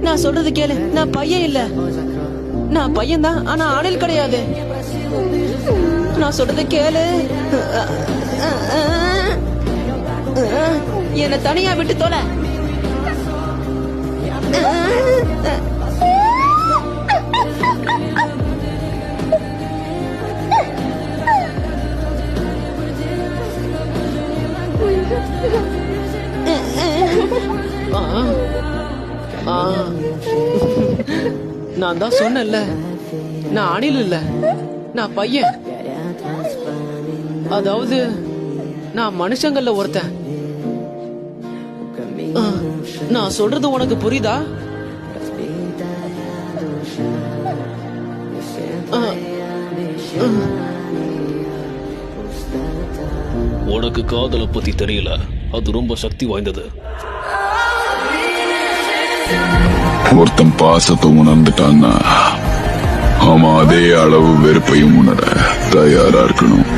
நான் சொல்றது கேளு. நான் பையன் இல்ல. நான் பையன் தான், ஆனா அணில் கிடையாது. நான் சொல்றது கேளு. என்ன தனியா விட்டு தொலை. நான் தான் சொன்னேன்ல, நான் அணில் இல்ல, நான் பையன். அதாவது நான் மனுஷங்கள்ல ஒருத்தன். நான் சொல்றது உனக்கு புரியுதா? உனக்கு காதலை பத்தி தெரியல, அது ரொம்ப சக்தி வாய்ந்தது. ஒருத்தன் பாசத்தை உணர்ந்துட்டான்னா அவன் அதே அளவு வெறுப்பையும் உணர தயாரா இருக்கணும்.